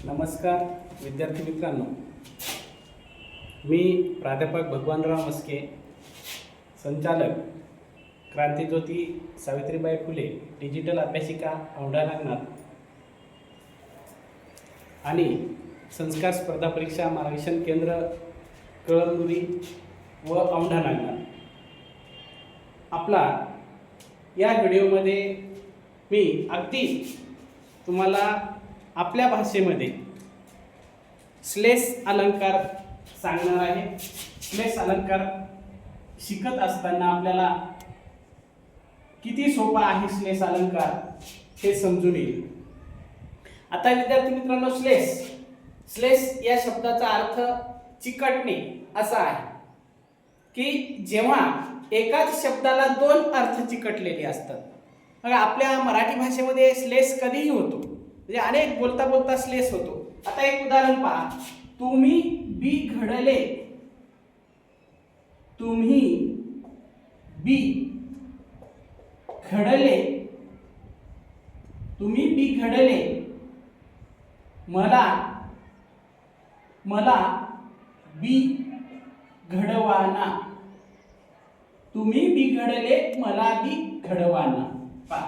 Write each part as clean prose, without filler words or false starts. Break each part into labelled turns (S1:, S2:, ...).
S1: नमस्कार विद्यार्थी मित्रांनो, मी प्राध्यापक भगवानराव मस्के, संचालक क्रांतिज्योती सावित्रीबाई फुले डिजिटल अभ्यासिका औंढा नागनाथ आणि संस्कार स्पर्धा परीक्षा मार्गदर्शन केंद्र कळमनुरी व औंढा नागनाथ आपला या व्हिडिओमध्ये मी अगदी तुम्हाला आपल्या भाषेमध्ये श्लेष अलंकार सांगणार आहे। श्लेष अलंकार शिकत असताना आपल्याला किती सोपा आहे श्लेष अलंकार हे समजून येईल। आता विद्यार्थी मित्रांनो, श्लेष या शब्दाचा अर्थ चिकटणे असा आहे की जेव्हा एकाच शब्दाला दोन अर्थ चिकटलेले असतात। बघा, आपल्या मराठी भाषेमध्ये श्लेष कधीही होतो, म्हणजे अनेक बोलता बोलता श्लेष होतो। आता एक उदाहरण पहा, तुम्ही बिघडले, तुम्ही बिघडले, तुम्ही बिघडले, मला बिघडवाना, तुम्ही बिघडले मला बिघडवाना। पहा,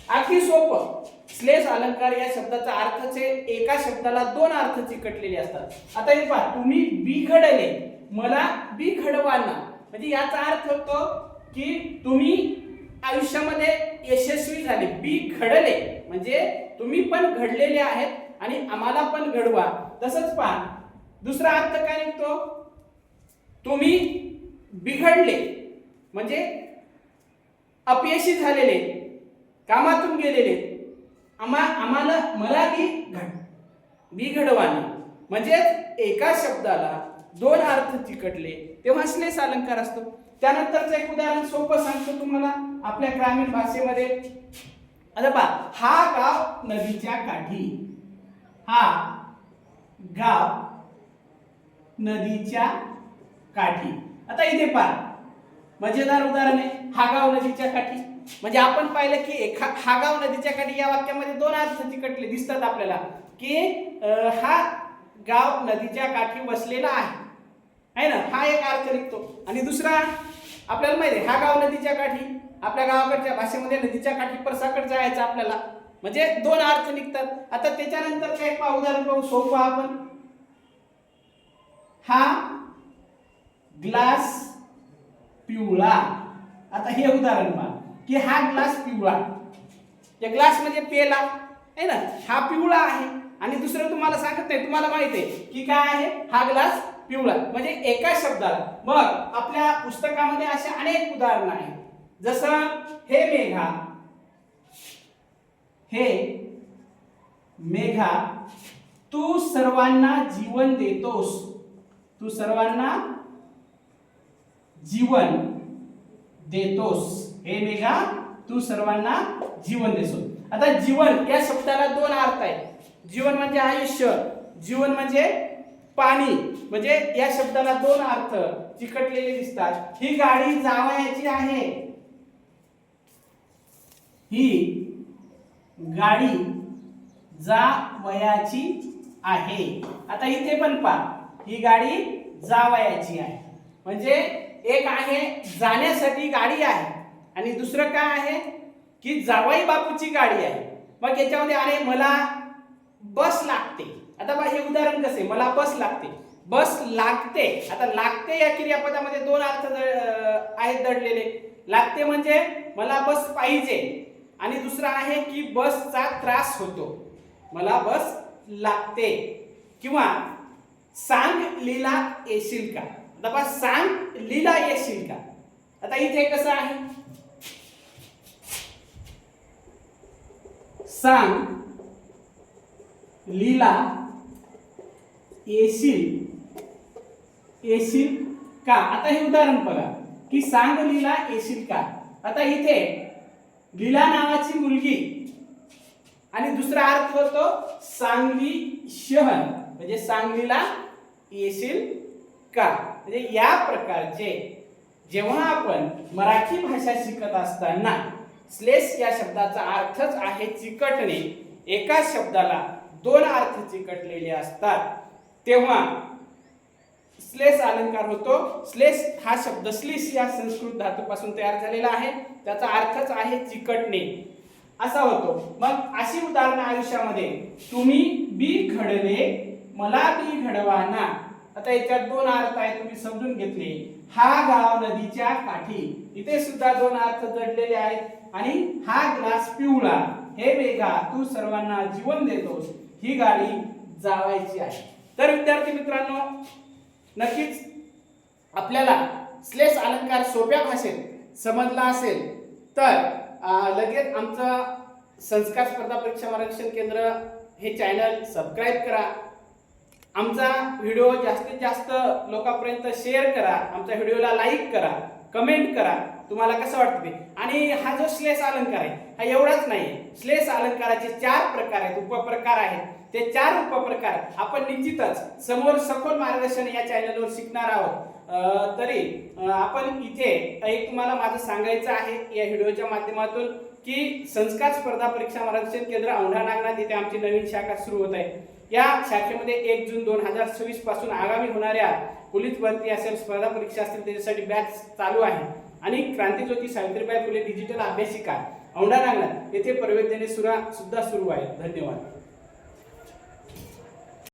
S1: अगदी सोपं। श्लेष अलंकार या शब्दाचा अर्थच एका शब्दाला दोन अर्थ चिकटलेले असतात। आता हे पहा, तुम्ही बिघडले मला बिघडवाना, म्हणजे याचा अर्थ होतो की तुम्ही आयुष्यामध्ये यशस्वी झाले। बिघडले म्हणजे तुम्ही पण घडलेले आहेत आणि आम्हाला पण घडवा। तसंच पहा, दुसरा अर्थ काय निघतो, तुम्ही बिघडले म्हणजे अपयशी झालेले, कामातून गेलेले, मला बिघडवाने, म्हणजे एका शब्दाला दोन अर्थ चिकटले तेव्हा श्लेष अलंकार असतो। त्यानंतरचं एक उदाहरण सोपं सांगतो तुम्हाला आपल्या ग्रामीण भाषेमध्ये। आता पहा, हा गाव नदीच्या काठी, हा गाव नदीच्या काठी। आता इथे पहा, मजेदार उदाहरण आहे, हा गाव नदीच्या काठी। म्हणजे आपण पाहिलं की हा गाव नदीच्या काठी या वाक्यामध्ये दोन अर्थ चिकटले दिसतात आपल्याला, की हा गाव नदीच्या काठी वसलेला आहे ना, हा एक अर्थ निघतो। आणि दुसरा आपल्याला माहिती आहे, हा गाव नदीच्या काठी, आपल्या गावाकडच्या भाषेमध्ये नदीच्या काठी परसाकड जायचं आपल्याला, म्हणजे दोन अर्थ निघतात। आता त्याच्यानंतर काय पहा, उदाहरण पाहू सोपं आपण, हा ग्लास पिवळा। आता हे उदाहरण पहा की हा ग्लास पिवळा, या ग्लास म्हणजे पेला आहे ना, हा पिवळा आहे। आणि दुसरं तुम्हाला सांगत नाही, तुम्हाला माहिती आहे की काय आहे, हा ग्लास पिवळा, म्हणजे एका शब्दाला। मग आपल्या पुस्तकामध्ये असे अनेक उदाहरण आहेत, जसं हे मेघा तू सर्वांना जीवन देतोस, तू सर्वांना जीवन देतोस, हे मेघा तू सर्वांना जीवन देतोस। आता जीवन या शब्दाला दोन अर्थ आहेत, जीवन म्हणजे आयुष्य, जीवन म्हणजे पाणी, म्हणजे या शब्दाला दोन अर्थ चिकटलेले दिसतात। ही गाडी जावयाची आहे, ही गाडी जावयाची आहे। आता इथे पण पहा, ही गाडी जावयाची आहे, म्हणजे एक आहे जाण्यासाठी गाडी आहे आणि दुसरं काय आहे की जावाई बापूची गाडी आहे। मग याच्यामध्ये अरे मला बस लागते। आता बघा, हे उदाहरण कसे, मला बस लागते, बस लागते। आता लागते या क्रियापदामध्ये दोन अर्थ आहेत दडलेले। लागते म्हणजे मला बस पाहिजे, आणि दुसरा आहे की बसचा त्रास होतो, मला बस लागते। किंवा सांग लीला येशील का, आता पहा, सांग लीला येशील का। आता इथे कसं आहे, सांग लीला येशील का। आता हे उदाहरण बघा की सांग लीला येशील का। आता इथे लीला नावाची मुलगी आणि दुसरा अर्थ होतो सांगली शहर, म्हणजे सांगलीला येशील का। म्हणजे या प्रकारचे जेव्हा आपण मराठी भाषा शिकत असताना श्लेष या शब्दाचा अर्थच आहे चिकटणे, एका शब्दाला दोन अर्थ चिकटलेले असतात तेव्हा श्लेष अलंकार होतो। श्लेष हा शब्द श्लीष या संस्कृत धातूपासून तयार झालेला आहे, त्याचा अर्थच आहे चिकटणे असा होतो। मग अशी उदाहरणं आयुष्यामध्ये, तुम्ही बी घडले मला बी घडवाना, आता याच्यात दोन अर्थ आहेत, तुम्ही समजून घेतले। हा गाव नदीच्या काठी, इथे सुद्धा दोन अर्थ जडलेले आहेत। आणि हा ग्लास पिवळा, हे मेघा तू सर्वांना जीवन देतोस, ही गाडी जावायची आहे। तर विद्यार्थी मित्रांनो, नक्कीच आपल्याला श्लेष अलंकार सोप्या भाषेत समजला असेल तर लगेच आमचं संस्कार स्पर्धा परीक्षा मार्गदर्शन केंद्र हे चॅनल सबस्क्राईब करा, आमचा व्हिडिओ जास्तीत जास्त लोकांपर्यंत शेअर करा, आमच्या व्हिडिओला लाईक करा, कमेंट करा, तुम्हाला कसं वाटतं ते। आणि हा जो श्लेष अलंकार आहे हा एवढाच नाही, श्लेष अलंकाराचे 4 प्रकार आहेत, उपप्रकार आहेत। ते 4 उपप्रकार आपण निश्चितच समोर सखोल मार्गदर्शन या चॅनलवर शिकणार आहोत। तरी आपण इथे एक तुम्हाला माझं सांगायचं आहे या व्हिडिओच्या माध्यमातून की संस्कार स्पर्धा परीक्षा मार्गदर्शन केंद्र औंढा नागनाथ इथे आमची नवीन शाखा सुरू होत आहे। या शाखेमध्ये 1 जून 2026 पासून आगामी होणाऱ्या पोलीस भरती असेल, स्पर्धा परीक्षा असतील, त्याच्यासाठी बॅच चालू आहे। आणि क्रांतीज्योती सावित्रीबाई फुले डिजिटल अभ्यासिका औंढा नागनाथ येथे प्रवेश देणे सुद्धा सुरू आहे। धन्यवाद।